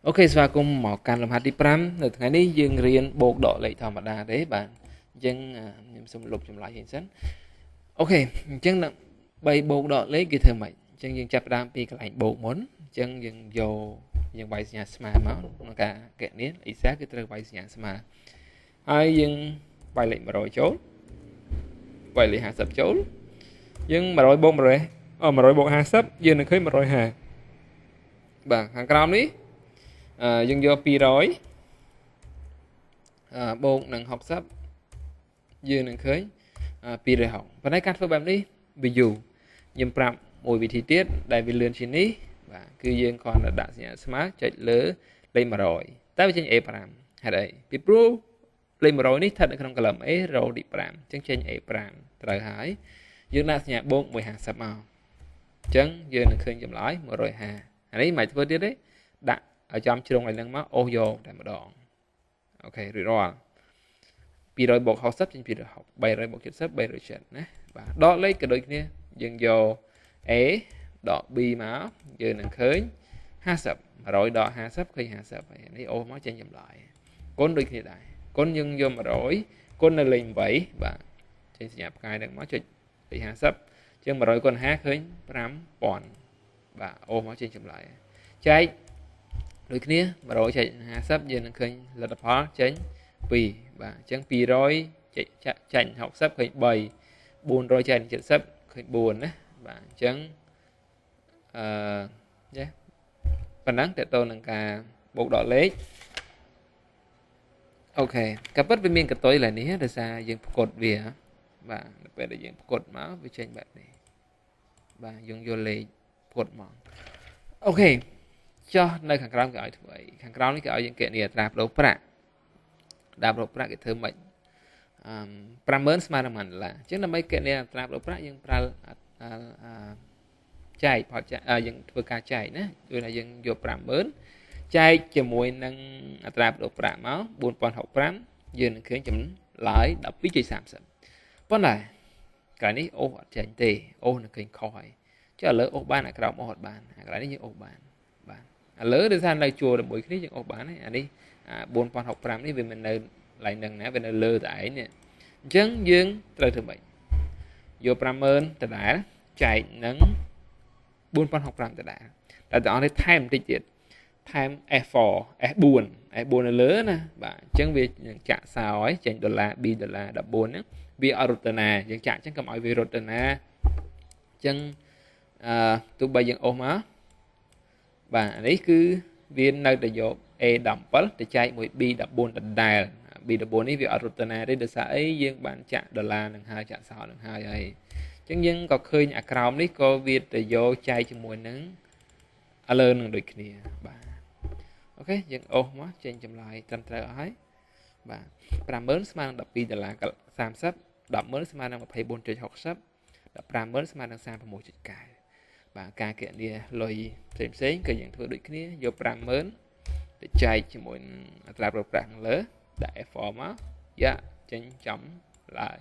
Ok, và cùng một can làm hạt đi pram từ ngàyนี้យើងរៀនបូកដកលេខធម្មតាទេបាទអញ្ចឹងខ្ញុំសូមលុបចម្លើយឲ្យសិនអូខេអញ្ចឹងដើម្បីបូកដកលេខគឺធ្វើម៉េចអញ្ចឹងយើងចាប់ផ្ដើមពីកន្លែងបូកមុនអញ្ចឹងយើងយកយើងវាយសញ្ញាស្មើមកក្នុងការកណនាអ៊ីសាគឺត្រូវវាយសញ្ញាស្មើហើយយើងវាយលេខ100ចូលវាយលេខ50ចូលយើង100បូក100បូក50យើងនឹងឃើញ150បាទខាងក្រោមនេះយើងយក200បូកនឹង60យើងនឹងឃើញ260ប៉ុន្តែការធ្វើបែបនេះវាយូរខ្ញុំប្រាប់មួយវិធីទៀតដែលវាលឿនជាងនេះបាទគឺយើងគ្រាន់តែដាក់សញ្ញាស្មើចុចលើលេខ100តែវាចេញ A5 ហេតុអីពីព្រោះលេខ100នេះស្ថិតនៅក្នុងកាឡឹម A រ៉ូទី5អញ្ចឹងចេញ A5 ត្រូវហើយយើងដាក់សញ្ញាបូក150មកអញ្ចឹងយើងនឹងឃើញចម្លើយ150អានេះមិនធ្វើទៀតទេដាក់ឲ្យចំជ្រុងឲ្យនឹងមកអូសយកតែម្ដងអូខេរួចរាល់200បូក60ចេញ260 300បូក70 370ណាបាទដកលេខក៏ដូចគ្នាយើងយក A ដក B មកយើងនឹងឃើញ50 100ដក50ឃើញ50ហើយនេះអូសមកចេញចម្លើយគុណដូចគ្នាដែរគុណយើងយក100គុណនៅលេខ8បាទចេញសញ្ញាផ្កាយនឹងមកចុចលេខ50ជាង100គុណ50ឃើញ5000បាទអូសមកចេញចម្លើយចែកដូចគ្នា100ចែក50យើងនឹងឃើញលទ្ធផលចេញ2បាទអញ្ចឹង200ចែក60ឃើញ3 400ចែក70ឃើញ4ណាបាទអញ្ចឹងយ៉ាប៉ុណ្ណឹងតើតើនឹងការបូកដកលេខអូខេក៏ពិតវាមានកតុយឡើយនេះដោយសារយើងផ្គត់វាបាទនៅពេលដែលយើងផ្គត់មកវាចេញបែបនេះបាទយើងយកលេខផ្គត់មកអូខេចុះនៅខាងក្រោមគេឲ្យធ្វើអីខាងក្រោមនេះគេឲ្យយើងគណនាអត្រាប្តូរប្រាក់ដាប់ប្តូរប្រាក់គេធ្វើម៉េច50000ស្មើនឹង$1អញ្ចឹងដើម្បីគណនាអត្រាប្តូរប្រាក់យើងប្រើចែកផលចែកយើងធ្វើការចែកណាដូចថាយើងយក50000ចែកជាមួយនឹងអត្រាប្តូរប្រាក់មក4065យើងនឹងឃើញចម្លើយ 12.30 ប៉ុន្តែកាលនេះអូសអត់ចេញទេអូសនឹងឃើញខុសហើយចុះឥឡូវអូសបានអាក្រោមអូសអត់បានអាកន្លែងនេះយើងអូសបានបាទឥឡូវដោយសារនៅជួរជាមួយគ្នាយើងអូសបានហើយអានេះ4065នេះវាមិននៅឡើងនឹងណាវានៅលើតែឯងនេះអញ្ចឹងយើងត្រូវធ្វើម៉េចយក50000ដដែលចែកនឹង4065ដដែលតែតើអស់នេះថែមបន្តិចទៀតថែម S4 S4 នៅលើណាបាទអញ្ចឹងវានឹងចាក់សោហើយចេញដុល្លារ B ដុល្លារ14ហ្នឹងវាអត់រត់ទៅណាយើងចាក់អញ្ចឹងកុំឲ្យវារត់ទៅណាអញ្ចឹងទោះបីយើងអូសមកបាទអានេះគឺវានៅតែយក A17 ទៅចែកមួយ B14 ដដែល B14 នេះវាអត់រត់ទៅណាទេដោយសារអីយើងបានចាក់ដុល្លារនឹងហើយចាក់សោនឹងហើយអញ្ចឹងយើងក៏ឃើញអាក្រោមនេះក៏វាទៅយកចែកជាមួយនឹងឥឡូវនឹងដូចគ្នាបាទអូខេយើងអូសមកចេញចម្លើយត្រឹមត្រូវអស់ហើយបាទ50000ស្មើនឹង12ដុល្លារ30 100,000ស្មើនឹង 24.60 150,000ស្មើនឹង 36.9 បាទការគណនាលុយផ្សេងក៏យើងធ្វើដូចគ្នាយក50000ទៅចែកជាមួយអត្រាប្តូរប្រាក់ខាងលើដាក់ F4 មកយ៉ាចេញចំឡើយ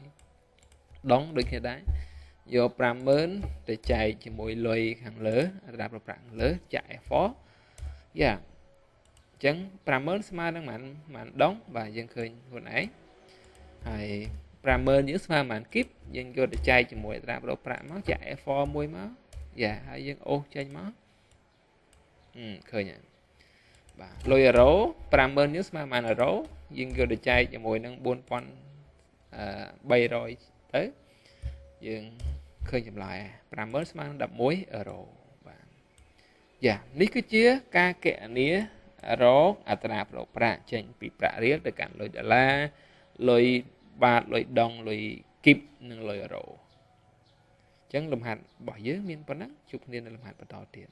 ដងដូចគ្នាដែរយក50000ទៅចែកជាមួយលុយខាងលើអត្រាប្តូរប្រាក់ខាងលើចាក់ F4 យ៉ាអញ្ចឹង50000ស្មើនឹងប៉ុន្មានដងបាទយើងឃើញខ្លួនឯងហើយ50000យើងស្មើប៉ុន្មានគីបយើងយកទៅចែកជាមួយអត្រាប្តូរប្រាក់មកចាក់ F4 មួយមកយ៉ាហើយយើងអូសចេញមកឃើញហើយបាទលុយអឺរ៉ូ50000យើងស្មើប៉ុន្មានអឺរ៉ូយើងយកទៅចែកជាមួយនឹង4300ទៅយើងឃើញចម្លើយ50000ស្មើនឹង11អឺរ៉ូបាទយ៉ានេះគឺជាការគណនារកអត្រាប្តូរប្រាក់ចេញពីប្រាក់រៀលទៅកាន់លុយដុល្លារលុយបាតលុយដុងលុយគីបនិងលុយអឺរ៉ូអញ្ចឹងលំហាត់របស់យើងមានប៉ុណ្ណឹងជួបគ្នានៅលំហាត់បន្តទៀត